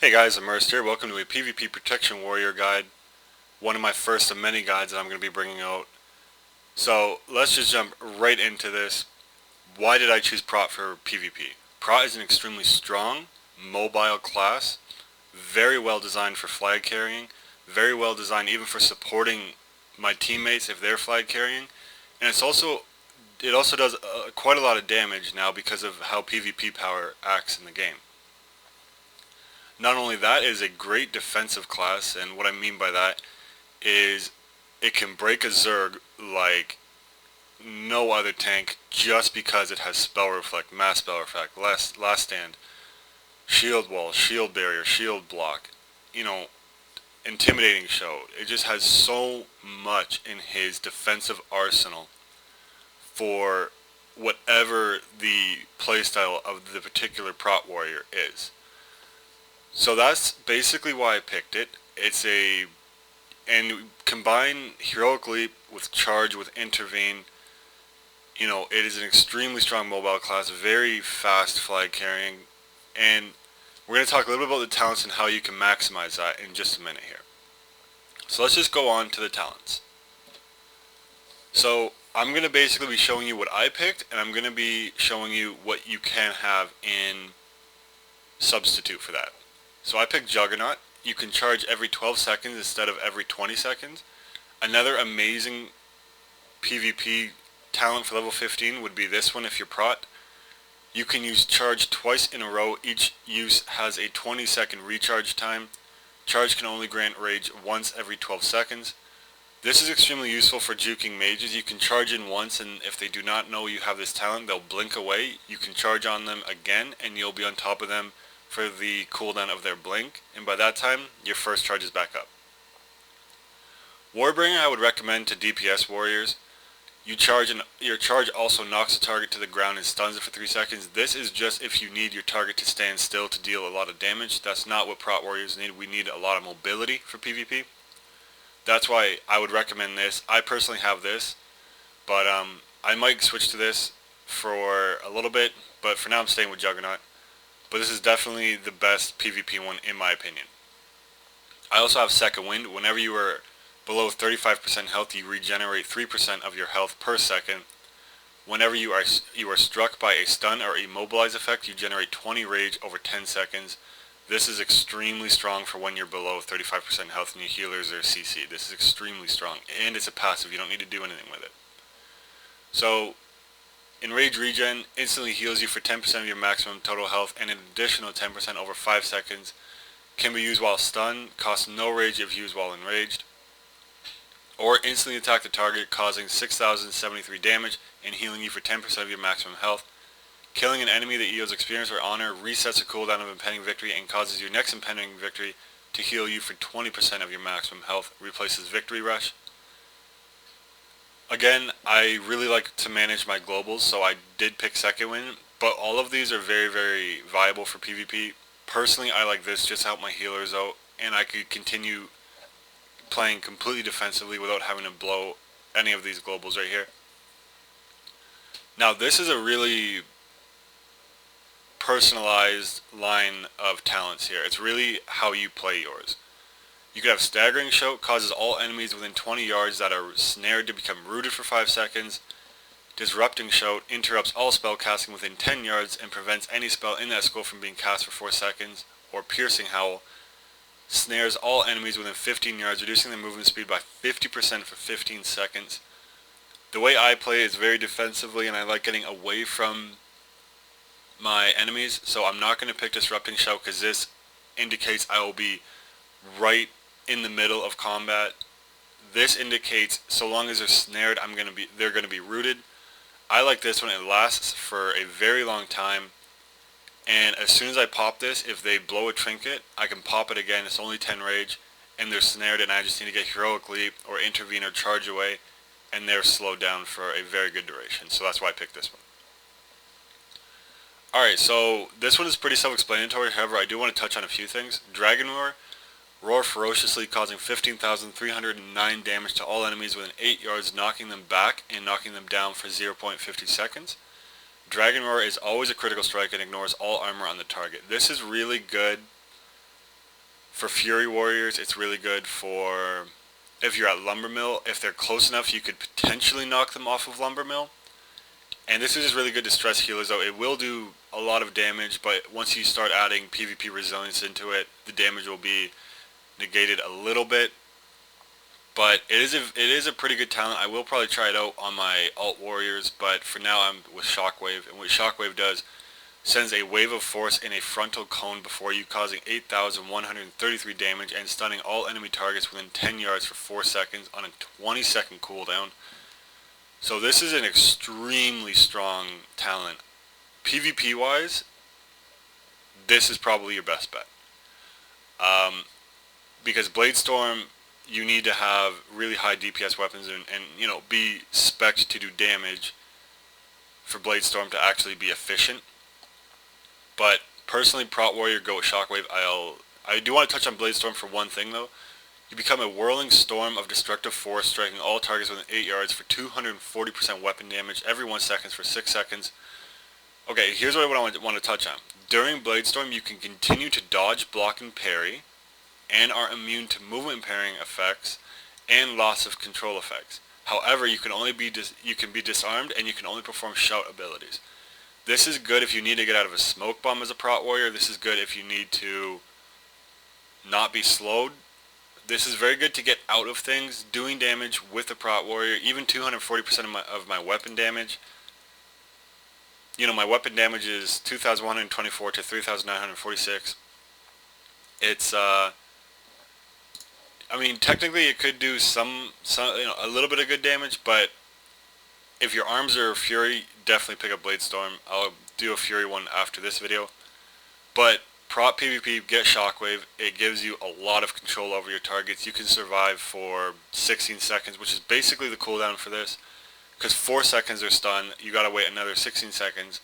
Hey guys, Immersed here. Welcome to a PvP Protection Warrior guide. One of my first of many guides that I'm going to be bringing out. So let's just jump right into this. Why did I choose Prot for PvP? Prot is an extremely strong, mobile class, very well designed for flag carrying, very well designed even for supporting my teammates if they're flag carrying, and it also does quite a lot of damage now because of how PvP power acts in the game. Not only that, it is a great defensive class, and what I mean by that is it can break a Zerg like no other tank just because it has Spell Reflect, Mass Spell Reflect, Last Stand, Shield Wall, Shield Barrier, Shield Block, you know, Intimidating Show. It just has so much in his defensive arsenal for whatever the playstyle of the particular Prot Warrior is. So that's basically why I picked it. And combine Heroic Leap with Charge with Intervene. It is an extremely strong mobile class, very fast flag carrying, and we're going to talk a little bit about the talents and how you can maximize that in just a minute here. So let's just go on to the talents. So I'm going to basically be showing you what I picked, and I'm going to be showing you what you can have in substitute for that. So I picked Juggernaut. You can charge every 12 seconds instead of every 20 seconds. Another amazing PvP talent for level 15 would be this one if you're Prot. You can use charge twice in a row. Each use has a 20-second recharge time. Charge can only grant rage once every 12 seconds. This is extremely useful for juking mages. You can charge in once, and if they do not know you have this talent, they'll blink away. You can charge on them again, and you'll be on top of them for the cooldown of their blink, and by that time, your first charge is back up. Warbringer I would recommend to DPS warriors. Your charge also knocks the target to the ground and stuns it for 3 seconds. This is just if you need your target to stand still to deal a lot of damage. That's not what Prot warriors need. We need a lot of mobility for PvP. That's why I would recommend this. I personally have this, but I might switch to this for a little bit, but for now I'm staying with Juggernaut. But this is definitely the best PvP one in my opinion. I also have Second Wind. Whenever you are below 35% health, you regenerate 3% of your health per second. Whenever you are struck by a stun or immobilize effect, you generate 20 rage over 10 seconds. This is extremely strong for when you're below 35% health and your healers are CC. This is extremely strong, and it's a passive. You don't need to do anything with it. So Enrage Regen instantly heals you for 10% of your maximum total health and an additional 10% over 5 seconds. Can be used while stunned, costs no rage if used while enraged. Or instantly attack the target, causing 6,073 damage and healing you for 10% of your maximum health. Killing an enemy that yields experience or honor resets the cooldown of impending victory and causes your next impending victory to heal you for 20% of your maximum health. Replaces Victory Rush. Again, I really like to manage my globals, so I did pick Second Wind, but all of these are very, very viable for PvP. Personally, I like this just to help my healers out, and I could continue playing completely defensively without having to blow any of these globals right here. Now, this is a really personalized line of talents here. It's really how you play yours. You could have Staggering Shout, causes all enemies within 20 yards that are snared to become rooted for 5 seconds. Disrupting Shout interrupts all spell casting within 10 yards and prevents any spell in that scope from being cast for 4 seconds. Or Piercing Howl snares all enemies within 15 yards, reducing their movement speed by 50% for 15 seconds. The way I play is very defensively, and I like getting away from my enemies, so I'm not going to pick Disrupting Shout because this indicates I will be right in the middle of combat. This indicates so long as they're snared, they're going to be rooted. I like this one. It lasts for a very long time, and as soon as I pop this, if they blow a trinket, I can pop it again. It's only 10 rage, and they're snared, and I just need to get Heroic Leap or Intervene or Charge away, and they're slowed down for a very good duration. So that's why I picked this one. Alright, so this one is pretty self-explanatory. However, I do want to touch on a few things. Dragon Roar ferociously, causing 15,309 damage to all enemies within 8 yards, knocking them back and knocking them down for 0.50 seconds. Dragon Roar is always a critical strike and ignores all armor on the target. This is really good For Fury Warriors, it's really good for if you're at Lumber Mill. If they're close enough, you could potentially knock them off of Lumber Mill. And this is just really good to stress healers, though. It will do a lot of damage, but once you start adding PvP resilience into it, the damage will be negated a little bit. But it is a pretty good talent. I will probably try it out on my alt warriors, but for now I'm with Shockwave. And what Shockwave does, sends a wave of force in a frontal cone before you, causing 8,133 damage and stunning all enemy targets within 10 yards for 4 seconds on a 20-second cooldown. So this is an extremely strong talent. PvP wise, this is probably your best bet. Because Bladestorm, you need to have really high DPS weapons and you know, be spec'd to do damage for Bladestorm to actually be efficient. But personally, Prot Warrior, go with Shockwave. I do want to touch on Bladestorm for one thing though. You become a whirling storm of destructive force, striking all targets within 8 yards for 240% weapon damage every 1 second for 6 seconds. Okay, here's what I want to touch on. During Bladestorm, you can continue to dodge, block, and parry, and are immune to movement pairing effects and loss of control effects. However, you can be disarmed, and you can only perform shout abilities. This is good if you need to get out of a smoke bomb as a Prot Warrior. This is good if you need to not be slowed. This is very good to get out of things, doing damage with the Prot Warrior, even 240% of my weapon damage. You know, my weapon damage is 2,124 to 3,946. It's, I mean, technically it could do some you know, a little bit of good damage, but if your arms are Fury, definitely pick up Bladestorm. I'll do a Fury one after this video. But Prot PvP, get Shockwave. It gives you a lot of control over your targets. You can survive for 16 seconds, which is basically the cooldown for this. Because 4 seconds are stun, you gotta wait another 16 seconds,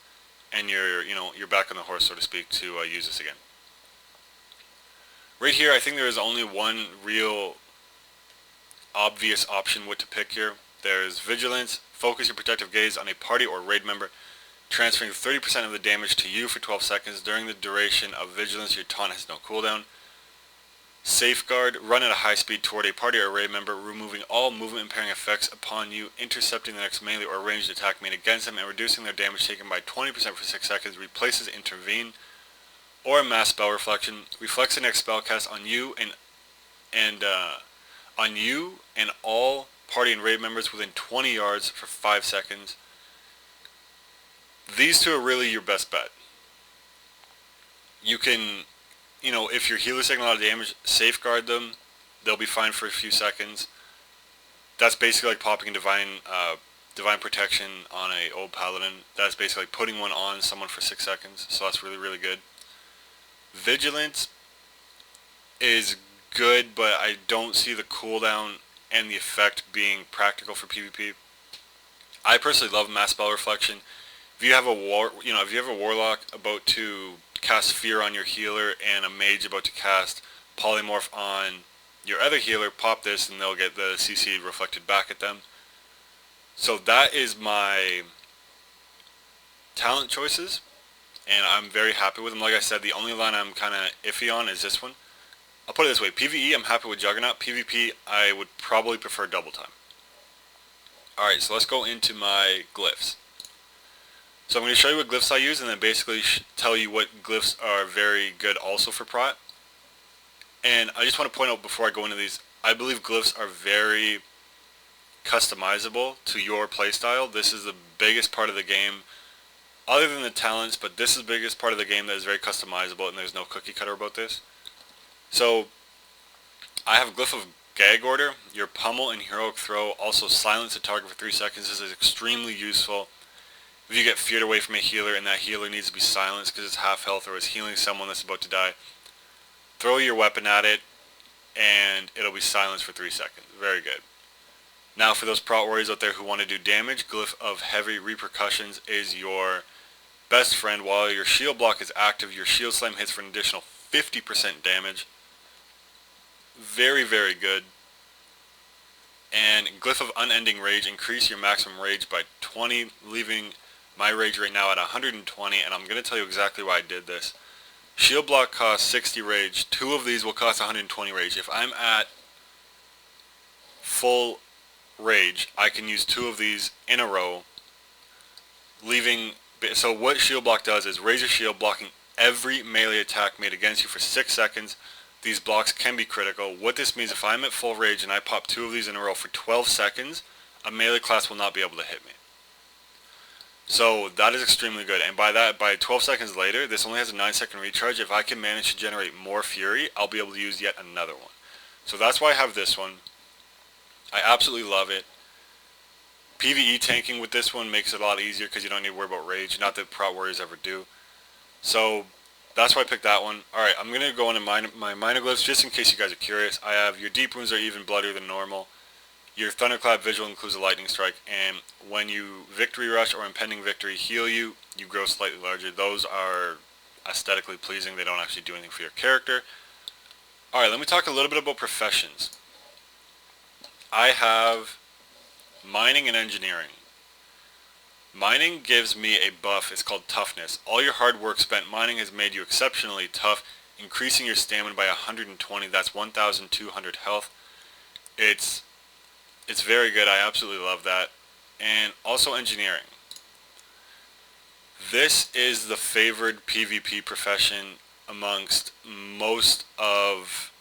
and you're back on the horse, so to speak, to use this again. Right here, I think there is only one real obvious option what to pick here. There's Vigilance. Focus your protective gaze on a party or raid member, transferring 30% of the damage to you for 12 seconds. During the duration of Vigilance, your taunt has no cooldown. Safeguard. Run at a high speed toward a party or raid member, removing all movement impairing effects upon you, intercepting the next melee or ranged attack made against them, and reducing their damage taken by 20% for 6 seconds. Replaces Intervene. Or Mass Spell Reflection. Reflects the next spell cast on you and all party and raid members within 20 yards for 5 seconds. These two are really your best bet. You can, you know, if your healer's taking a lot of damage, safeguard them. They'll be fine for a few seconds. That's basically like popping Divine Protection on a old Paladin. That's basically putting one on someone for 6 seconds. So that's really, really good. Vigilance is good, but I don't see the cooldown and the effect being practical for PvP. I personally love Mass Spell Reflection. If you have a warlock about to cast Fear on your healer and a mage about to cast Polymorph on your other healer, pop this and they'll get the CC reflected back at them. So that is my talent choices, and I'm very happy with them. Like I said, the only line I'm kind of iffy on is this one. I'll put it this way, PvE I'm happy with Juggernaut, PvP I would probably prefer Double Time. Alright, so let's go into my Glyphs. So I'm going to show you what Glyphs I use and then basically tell you what Glyphs are very good also for Prot. And I just want to point out before I go into these, I believe Glyphs are very customizable to your playstyle. This is the biggest part of the game, other than the talents, but this is the biggest part of the game that is very customizable, and there's no cookie cutter about this. So I have Glyph of Gag Order. Your Pummel and Heroic Throw also silence a target for 3 seconds. This is extremely useful if you get feared away from a healer and that healer needs to be silenced because it's half health or is healing someone that's about to die. Throw your weapon at it and it'll be silenced for 3 seconds. Very good. Now for those Prot Warriors out there who want to do damage, Glyph of Heavy Repercussions is your best friend. While your shield block is active, your shield slam hits for an additional 50% damage. Very, very good. And Glyph of Unending Rage, increase your maximum rage by 20, leaving my rage right now at 120, and I'm going to tell you exactly why I did this. Shield block costs 60 rage. 2 of these will cost 120 rage. If I'm at full rage, I can use 2 of these in a row, leaving. So what shield block does is raise your shield, blocking every melee attack made against you for 6 seconds. These blocks can be critical. What this means, if I'm at full rage and I pop 2 of these in a row for 12 seconds, a melee class will not be able to hit me. So that is extremely good, and by 12 seconds later, this only has a 9-second recharge. If I can manage to generate more fury, I'll be able to use yet another one. So that's why I have this one. I absolutely love it. PvE tanking with this one makes it a lot easier because you don't need to worry about rage, not that prot warriors ever do. So that's why I picked that one. Alright, I'm going to go into my minor glyphs just in case you guys are curious. I have your deep wounds are even bloodier than normal. Your Thunderclap visual includes a lightning strike, and when you victory rush or impending victory heal you, you grow slightly larger. Those are aesthetically pleasing. They don't actually do anything for your character. Alright, let me talk a little bit about professions. I have mining and engineering. Mining gives me a buff. It's called toughness. All your hard work spent mining has made you exceptionally tough, increasing your stamina by 120. That's 1,200 health. It's very good. I absolutely love that. And also engineering. This is the favored PvP profession amongst most of...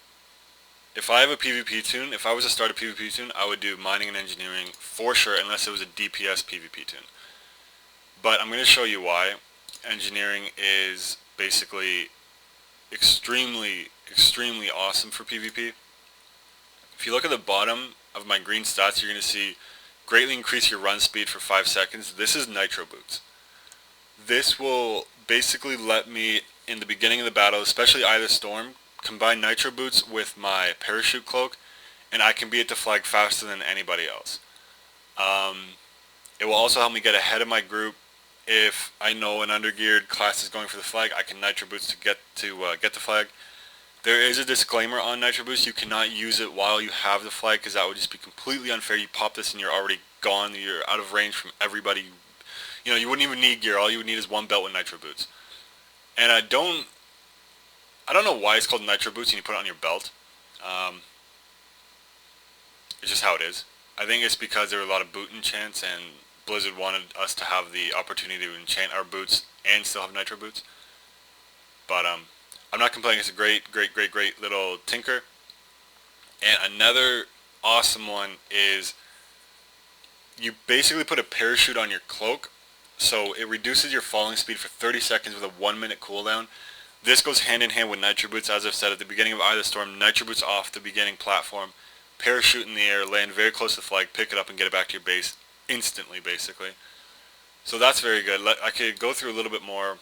If I have a PvP toon, if I was to start a PvP toon, I would do mining and engineering for sure, unless it was a DPS PvP toon. But I'm going to show you why. Engineering is basically extremely awesome for PvP. If you look at the bottom of my green stats, you're going to see greatly increase your run speed for 5 seconds. This is Nitro Boots. This will basically let me, in the beginning of the battle, especially either storm, combine Nitro Boots with my parachute cloak, and I can be at the flag faster than anybody else. It will also help me get ahead of my group. If I know an undergeared class is going for the flag, I can Nitro Boots to get the flag. There is a disclaimer on Nitro Boost. You cannot use it while you have the flag because that would just be completely unfair. You pop this and you're already gone. You're out of range from everybody. You know, you wouldn't even need gear. All you would need is one belt with Nitro Boots. And I don't know why it's called Nitro Boots and you put it on your belt. It's just how it is. I think it's because there were a lot of boot enchants and Blizzard wanted us to have the opportunity to enchant our boots and still have Nitro Boots. But I'm not complaining. It's a great little tinker. And another awesome one is you basically put a parachute on your cloak, so it reduces your falling speed for 30 seconds with a 1-minute cooldown. This goes hand in hand with Nitro Boots. As I've said at the beginning of either storm, Nitro Boots off the beginning platform, parachute in the air, land very close to the flag, pick it up and get it back to your base instantly, basically. So that's very good. I could go through a little bit more.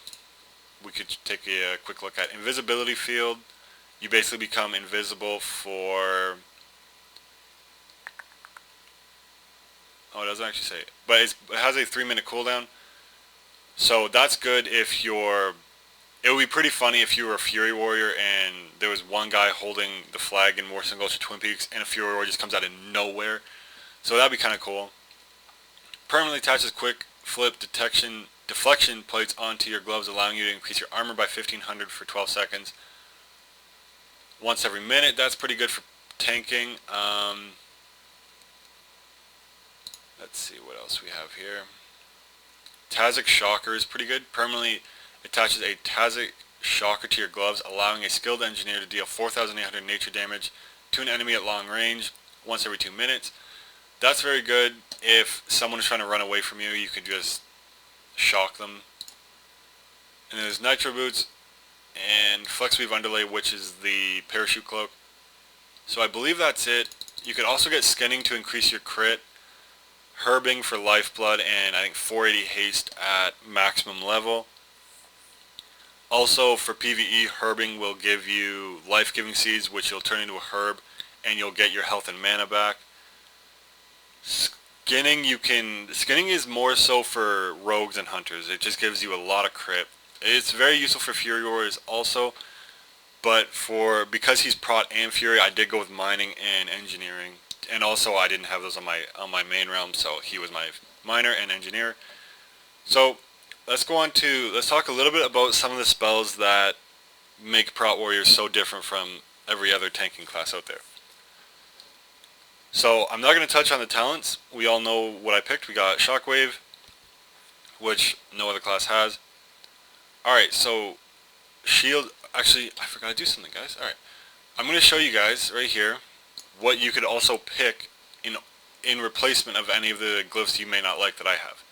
We could take a quick look at invisibility field. You basically become invisible for... Oh, it doesn't actually say it. But it has a 3-minute cooldown. So that's good if you're... It would be pretty funny if you were a Fury Warrior and there was one guy holding the flag in Warson Gulch or Twin Peaks and a Fury Warrior just comes out of nowhere. So that'd be kind of cool. Permanently attaches quick flip deflection plates onto your gloves, allowing you to increase your armor by 1500 for 12 seconds. Once every minute, that's pretty good for tanking. Let's see what else we have here. Tazic Shocker is pretty good. Permanently attaches a Tazic Shocker to your gloves, allowing a skilled engineer to deal 4,800 nature damage to an enemy at long range once every 2 minutes. That's very good. If someone is trying to run away from you, you could just shock them. And there's Nitro Boots and Flex Weave Underlay, which is the parachute cloak. So I believe that's it. You could also get Skinning to increase your crit, Herbing for Lifeblood, and I think 480 haste at maximum level. Also for PvE, Herbing will give you Life-Giving Seeds, which you'll turn into a herb, and you'll get your health and mana back. Skinning is more so for rogues and hunters. It just gives you a lot of crit. It's very useful for Fury Warriors also, but because he's prot and Fury, I did go with mining and engineering. And also I didn't have those on my main realm, so he was my miner and engineer. So let's talk a little bit about some of the spells that make Prot Warriors so different from every other tanking class out there. So I'm not going to touch on the talents. We all know what I picked. We got Shockwave, which no other class has. Alright, so Shield, actually I forgot to do something, guys. Alright, I'm going to show you guys right here what you could also pick in replacement of any of the glyphs you may not like that I have.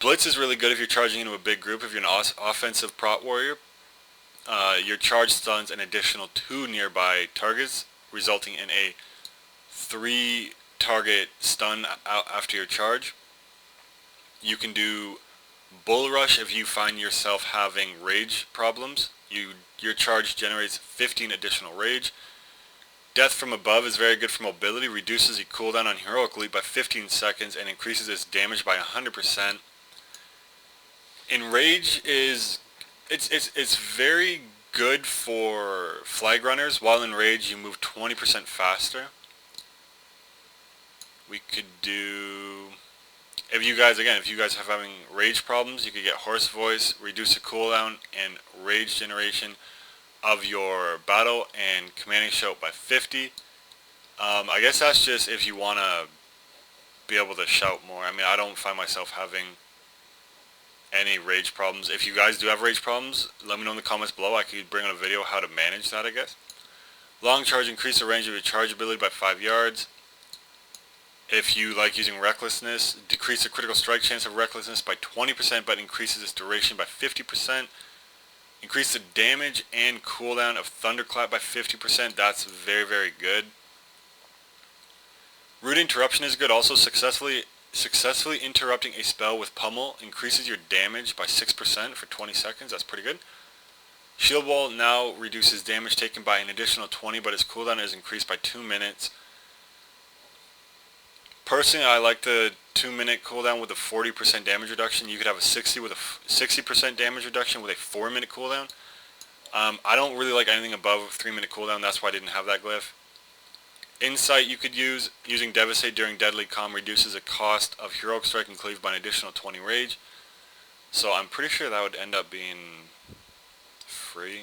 Blitz is really good if you're charging into a big group. If you're an offensive Prot Warrior, your charge stuns an additional 2 nearby targets, resulting in a 3 target stun after your charge. You can do Bull Rush if you find yourself having rage problems. Your charge generates 15 additional rage. Death from Above is very good for mobility, reduces the cooldown on Heroic Leap by 15 seconds and increases its damage by 100%. Enrage it's very good for flag runners. While in Rage you move 20% faster. We could do, if you guys have having rage problems, you could get Horse Voice, reduce the cooldown and rage generation of your battle, and commanding shout by 50. I guess that's just if you want to be able to shout more. I mean, I don't find myself having any rage problems. If you guys do have rage problems, let me know in the comments below. I could bring on a video how to manage that, I guess. Long charge, increase the range of your charge ability by 5 yards. If you like using Recklessness, decrease the critical strike chance of Recklessness by 20%, but increases its duration by 50%. Increase the damage and cooldown of Thunderclap by 50%. That's very, very good. Rude Interruption is good. Also, successfully interrupting a spell with Pummel increases your damage by 6% for 20 seconds. That's pretty good. Shield Wall now reduces damage taken by an additional 20, but its cooldown is increased by 2 minutes. Personally, I like the 2-minute cooldown with a 40% damage reduction. You could have a 60% damage reduction with a 4-minute cooldown. I don't really like anything above a 3-minute cooldown. That's why I didn't have that glyph. Insight you could use. Using Devastate during Deadly Calm reduces the cost of Heroic Strike and Cleave by an additional 20 rage. So I'm pretty sure that would end up being free.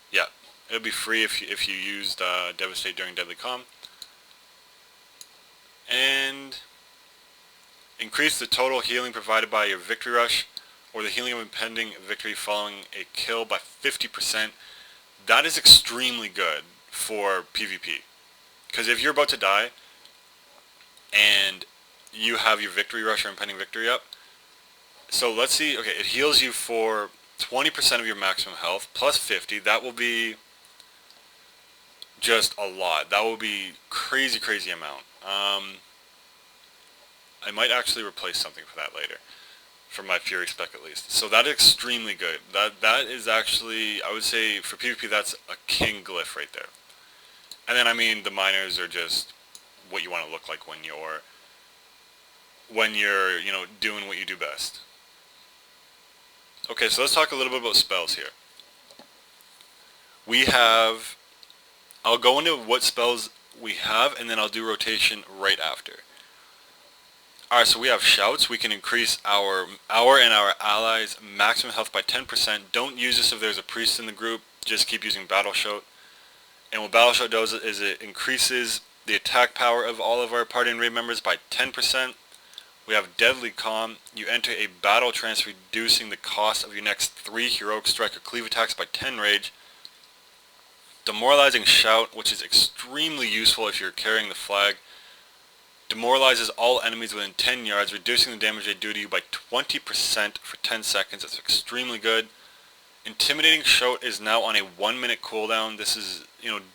Yeah, it would be free if you used Devastate during Deadly Calm. And increase the total healing provided by your Victory Rush or the healing of impending victory following a kill by 50%. That is extremely good for PvP. Because if you're about to die and you have your Victory Rush or impending victory up, so let's see, okay, it heals you for 20% of your maximum health plus 50. That will be just a lot. That will be crazy, crazy amount. I might actually replace something for that later, for my Fury spec at least. So that is extremely good. That is actually, I would say for PvP, that's a king glyph right there. And then I mean the minors are just what you want to look like when you're doing what you do best. Okay, so let's talk a little bit about spells here. We have, I'll go into what spells we have, and then I'll do rotation right after. Alright, so we have Shouts. We can increase our and our allies' maximum health by 10%. Don't use this if there's a priest in the group. Just keep using Battle Shout. And what Battle Shout does is it increases the attack power of all of our party and raid members by 10%. We have Deadly Calm. You enter a battle trance, reducing the cost of your next 3 Heroic Strike or Cleave attacks by 10 rage. Demoralizing Shout, which is extremely useful if you're carrying the flag. Demoralizes all enemies within 10 yards, reducing the damage they do to you by 20% for 10 seconds. That's extremely good. Intimidating Shout is now on a 1-minute cooldown. This is,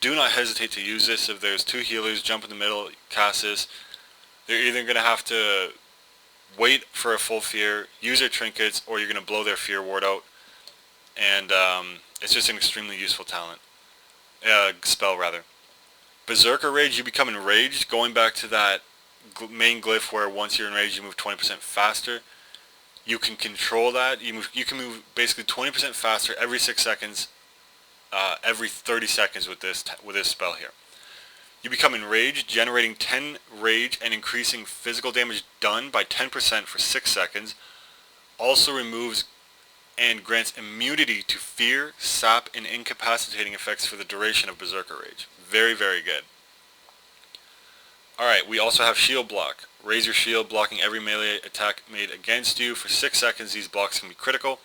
do not hesitate to use this. If there's 2 healers, jump in the middle, cast this. They're either going to have to wait for a full fear, use their trinkets, or you're going to blow their fear ward out. And it's just an extremely useful talent. Spell, rather. Berserker Rage, you become enraged, going back to that main glyph where once you're enraged you move 20% faster. You can control that. You can move basically 20% faster every 6 seconds, every 30 seconds with this spell here. You become enraged, generating 10 rage and increasing physical damage done by 10% for 6 seconds. Also removes and grants immunity to fear, sap, and incapacitating effects for the duration of Berserker Rage. Very, very good. Alright, we also have Shield Block. Raise your shield, blocking every melee attack made against you. For 6 seconds, these blocks can be critical.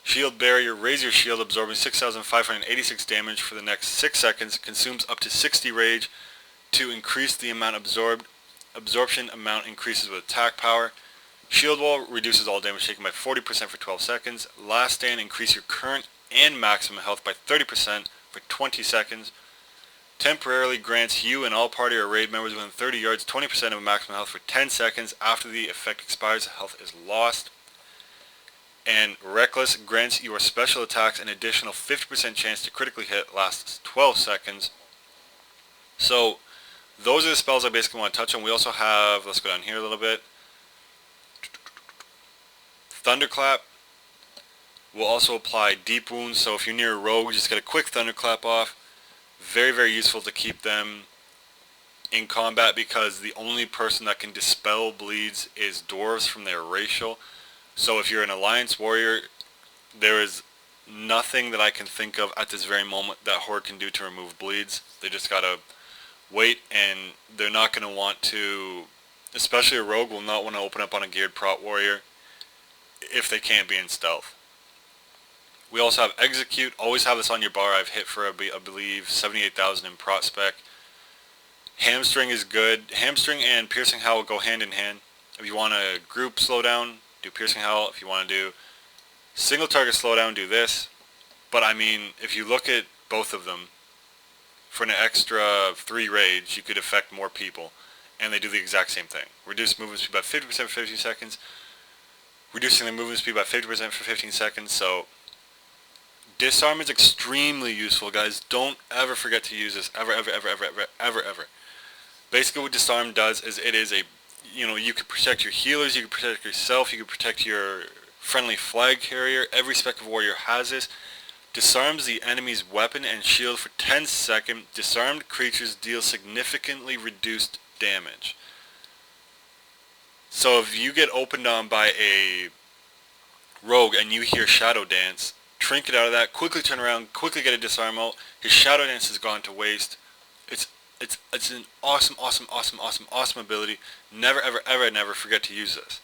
Shield Barrier. Raise your shield, absorbing 6,586 damage for the next 6 seconds. Consumes up to 60 rage. To increase the amount absorbed, absorption amount increases with attack power. Shield Wall reduces all damage taken by 40% for 12 seconds. Last Stand. Increase your current and maximum health by 30% for 20 seconds. Temporarily grants you and all party or raid members within 30 yards 20% of maximum health for 10 seconds. After the effect expires, health is lost. And Reckless grants your special attacks an additional 50% chance to critically hit, lasts 12 seconds. So those are the spells I basically want to touch on. We also have, let's go down here a little bit. Thunderclap will also apply deep wounds, so if you're near a rogue, just get a quick Thunderclap off. Very, very useful to keep them in combat because the only person that can dispel bleeds is dwarves from their racial. So if you're an Alliance warrior, there is nothing that I can think of at this very moment that Horde can do to remove bleeds. They just gotta wait, and they're not going to want to, especially a rogue will not want to open up on a geared prot warrior if they can't be in stealth. We also have Execute. Always have this on your bar. I've hit for, I believe, 78,000 in prot spec. Hamstring is good. Hamstring and Piercing Howl go hand in hand. If you want a group slowdown, do Piercing Howl. If you want to do single target slowdown, do this. But I mean, if you look at both of them, for an extra 3 rage, you could affect more people. And they do the exact same thing. Reduce movement speed by 50% for 15 seconds. Reducing their movement speed by 50% for 15 seconds. So Disarm is extremely useful, guys. Don't ever forget to use this. Ever. Basically what Disarm does is it is a, you can protect your healers, you can protect yourself, you can protect your friendly flag carrier. Every Spec of Warrior has this. Disarms the enemy's weapon and shield for 10 seconds. Disarmed creatures deal significantly reduced damage. So if you get opened on by a rogue and you hear Shadow Dance, trinket out of that, quickly turn around, quickly get a disarm out. His Shadow Dance has gone to waste. It's an awesome ability. Never forget to use this.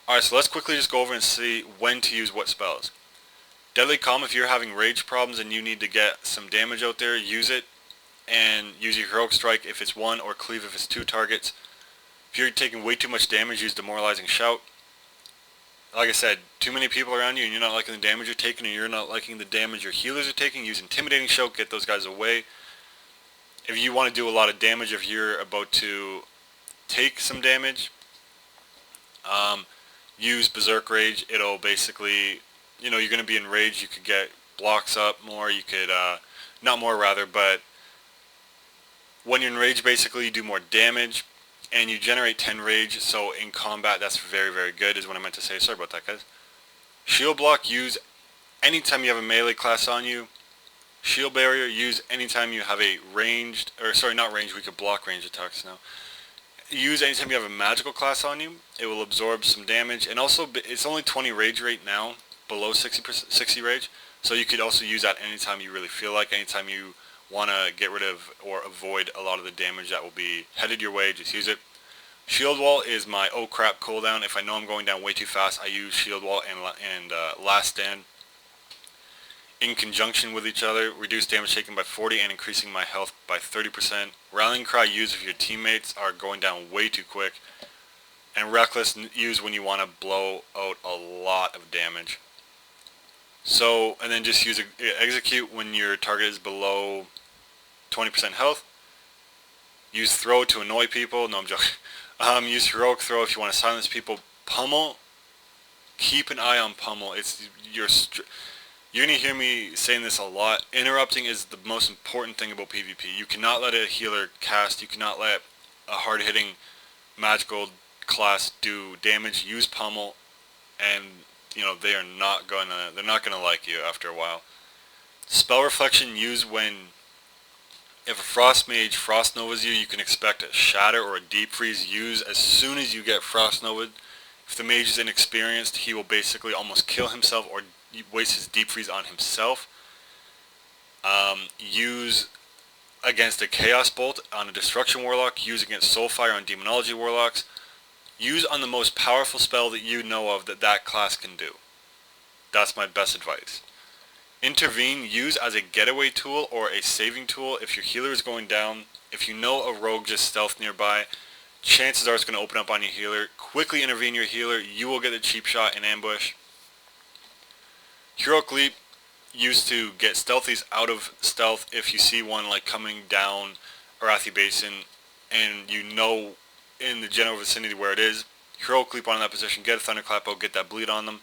Alright, so let's quickly just go over and see when to use what spells. Deadly Calm, if you're having rage problems and you need to get some damage out there, use it. And use your Heroic Strike if it's 1, or Cleave if it's 2 targets. If you're taking way too much damage, use Demoralizing Shout. Like I said, too many people around you and you're not liking the damage you're taking, or you're not liking the damage your healers are taking, use Intimidating Shout, get those guys away. If you want to do a lot of damage, if you're about to take some damage, use Berserk Rage. It'll basically, you're going to be in rage, you could get blocks up more, you could, not more rather, but when you're in rage, basically you do more damage, and you generate 10 rage, so in combat that's very good, is what I meant to say. Sorry about that, guys. Shield Block, use anytime you have a melee class on you. Shield Barrier, use anytime you have a ranged, or sorry, not ranged, we could block ranged attacks now. Use anytime you have a magical class on you. It will absorb some damage, and also it's only 20 rage rate now, below 60 rage, so you could also use that anytime you really feel like, anytime you want to get rid of or avoid a lot of the damage that will be headed your way, just use it. Shield Wall is my oh crap cooldown. If I know I'm going down way too fast, I use Shield Wall and Last Stand in conjunction with each other. Reduce damage taken by 40 and increasing my health by 30%. Rallying Cry, use if your teammates are going down way too quick. And Reckless, use when you want to blow out a lot of damage. So, and then just use Execute when your target is below 20% health. Use Throw to annoy people. No, I'm joking. Use Heroic Throw if you want to silence people. Pummel. Keep an eye on Pummel. You're going to hear me saying this a lot. Interrupting is the most important thing about PvP. You cannot let a healer cast. You cannot let a hard-hitting magical class do damage. Use Pummel, and they're not gonna like you after a while. Spell Reflection, use when, if a Frost Mage Frost Novas you can expect a Shatter or a Deep Freeze. Use as soon as you get Frost Nova. If If the mage is inexperienced, he will basically almost kill himself or waste his deep freeze on himself. Use against a Chaos Bolt on a Destruction Warlock. Use against Soulfire on Demonology Warlocks. Use on the most powerful spell that you know of that class can do. That's my best advice. Intervene, use as a getaway tool or a saving tool if your healer is going down. If you know a rogue just stealth nearby, chances are it's going to open up on your healer. Quickly intervene your healer, you will get a cheap shot in ambush. Heroic Leap, used to get stealthies out of stealth if you see one like coming down Arathi Basin and you know in the general vicinity where it is. Heroic Leap on that position, get a Thunderclap out, get that bleed on them.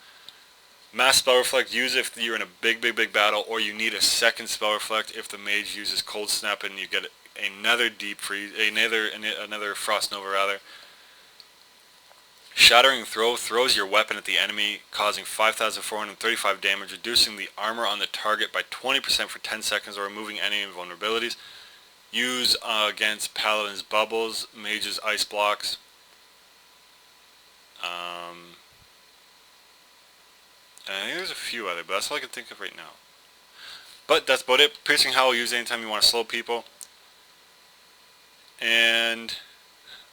Mass Spell Reflect, use if you're in a big battle or you need a second Spell Reflect if the mage uses Cold Snap and you get another Deep Freeze, another Frost Nova rather. Shattering Throw throws your weapon at the enemy, causing 5,435 damage, reducing the armor on the target by 20% for 10 seconds or removing any invulnerabilities. Use against Paladin's Bubbles, Mage's Ice Blocks. I think there's a few other, but that's all I can think of right now. But that's about it. Piercing Howl, use anytime you want to slow people. And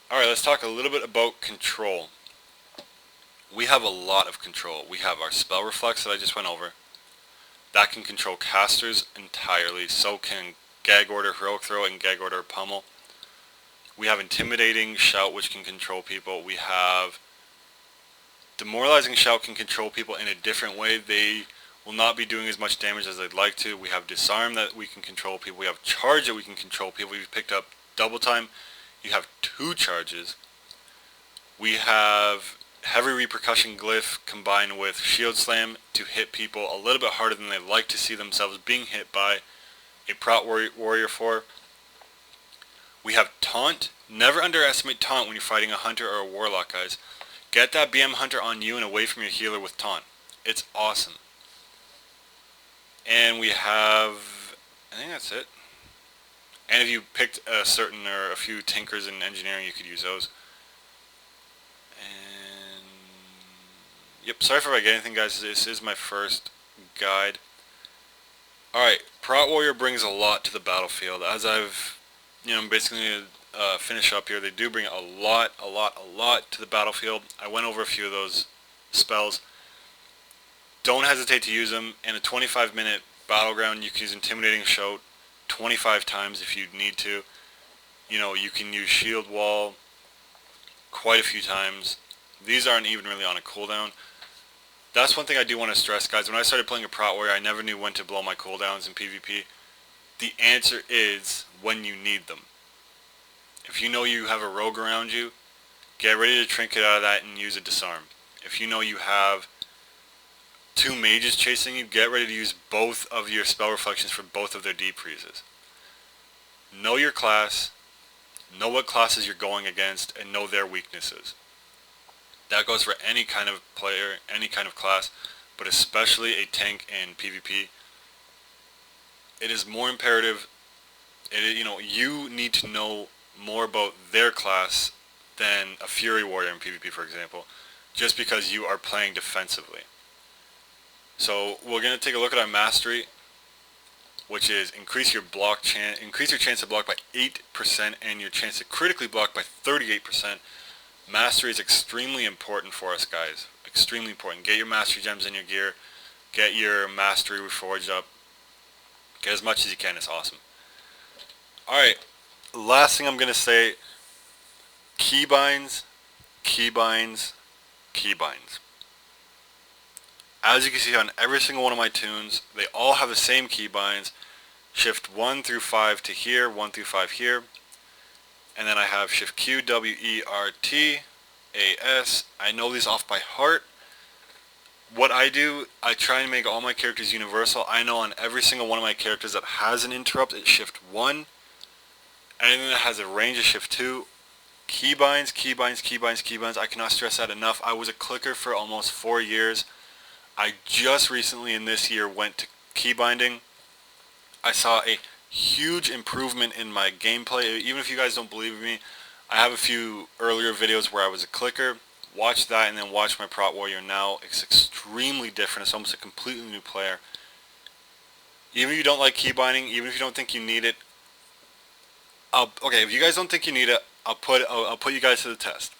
alright, let's talk a little bit about control. We have a lot of control. We have our Spell Reflex that I just went over. That can control casters entirely. So can Gag Order, Heroic Throw, and Gag Order, Pummel. We have Intimidating Shout, which can control people. We have Demoralizing Shout, can control people in a different way. They will not be doing as much damage as they'd like to. We have Disarm that we can control people. We have Charge that we can control people. We've picked up Double Time. You have 2 charges. We have Heavy Repercussion Glyph combined with Shield Slam to hit people a little bit harder than they'd like to see themselves being hit by a Prot Warrior for. We have Taunt. Never underestimate Taunt when you're fighting a Hunter or a Warlock, guys. Get that BM Hunter on you and away from your healer with Taunt. It's awesome. And we have, I think that's it. And if you picked a certain or a few Tinkers in Engineering, you could use those. And yep, sorry if I get anything, guys. This is my first guide. Alright, Prot Warrior brings a lot to the battlefield. As I've, basically finish up here, they do bring a lot to the battlefield. I went over a few of those spells. Don't hesitate to use them. In a 25-minute battleground, you can use Intimidating Shout 25 times if you need to. You can use Shield Wall quite a few times. These aren't even really on a cooldown. That's one thing I do want to stress, guys. When I started playing a Prot Warrior, I never knew when to blow my cooldowns in PvP. The answer is when you need them. If you know you have a rogue around you, get ready to trinket out of that and use a Disarm. If you know you have 2 mages chasing you, get ready to use both of your spell reflections for both of their deep freezes. Know your class, know what classes you're going against, and know their weaknesses. That goes for any kind of player, any kind of class, but especially a tank in PvP. It is more imperative. You need to know more about their class than a Fury Warrior in PvP, for example, just because you are playing defensively. So we're going to take a look at our Mastery, which is increase your chance to block by 8% and your chance to critically block by 38%. Mastery is extremely important for us, guys. Extremely important. Get your Mastery gems in your gear. Get your Mastery reforged up. Get as much as you can. It's awesome. Alright. Last thing I'm going to say. Keybinds. Keybinds. Keybinds. As you can see on every single one of my tunes, they all have the same keybinds. Shift 1 through 5 to here, 1 through 5 here. And then I have Shift Q, W, E, R, T, A, S. I know these off by heart. What I do, I try and make all my characters universal. I know on every single one of my characters that has an interrupt, it's Shift 1. Anything that has a range is Shift 2. Keybinds, keybinds, keybinds, keybinds. I cannot stress that enough. I was a clicker for almost 4 years. I just recently in this year went to keybinding. I saw a huge improvement in my gameplay. Even if you guys don't believe me, I have a few earlier videos where I was a clicker. watch that and then watch my Prot Warrior now. It's extremely different. It's almost a completely new player. Even if you don't like keybinding, even if you don't think you need it, okay, if you guys don't think you need it, I'll put you guys to the test.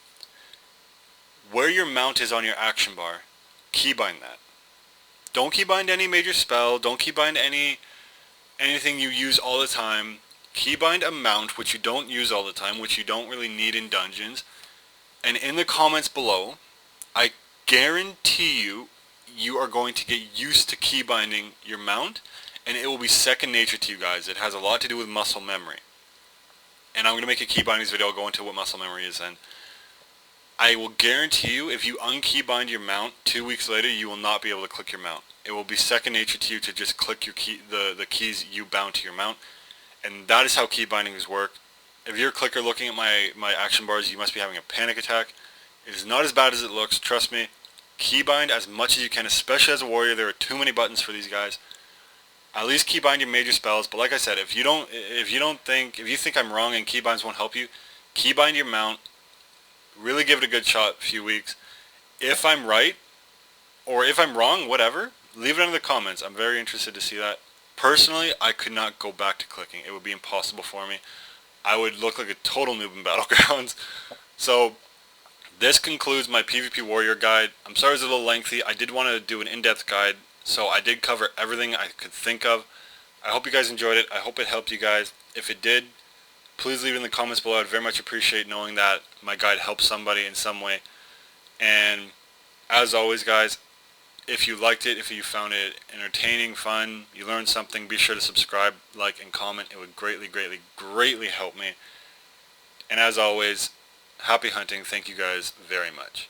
Where your mount is on your action bar, keybind that. Don't keybind any major spell. Don't keybind anything you use all the time. Keybind a mount which you don't use all the time, which you don't really need in dungeons. And in the comments below, I guarantee you, you are going to get used to keybinding your mount, and it will be second nature to you guys. It has a lot to do with muscle memory. And I'm going to make a keybindings video. I'll go into what muscle memory is then. I will guarantee you, if you unkeybind your mount, 2 weeks later, you will not be able to click your mount. It will be second nature to you to just click your key, the keys you bound to your mount. And that is how keybindings work. If you're a clicker looking at my action bars, you must be having a panic attack. It is not as bad as it looks, trust me. Keybind as much as you can, especially as a warrior. There are too many buttons for these guys. At least keybind your major spells, but like I said, if you think I'm wrong and keybinds won't help you, keybind your mount. Really give it a good shot, a few weeks. If I'm right, or if I'm wrong, whatever, leave it in the comments. I'm very interested to see that. Personally, I could not go back to clicking. It would be impossible for me. I would look like a total noob in Battlegrounds. So, this concludes my PvP Warrior guide. I'm sorry it's a little lengthy. I did want to do an in-depth guide, so I did cover everything I could think of. I hope you guys enjoyed it. I hope it helped you guys. If it did, please leave it in the comments below. I'd very much appreciate knowing that my guide helped somebody in some way. And as always, guys, if you liked it, if you found it entertaining, fun, you learned something, be sure to subscribe, like, and comment. It would greatly, greatly, greatly help me. And as always, happy hunting. Thank you guys very much.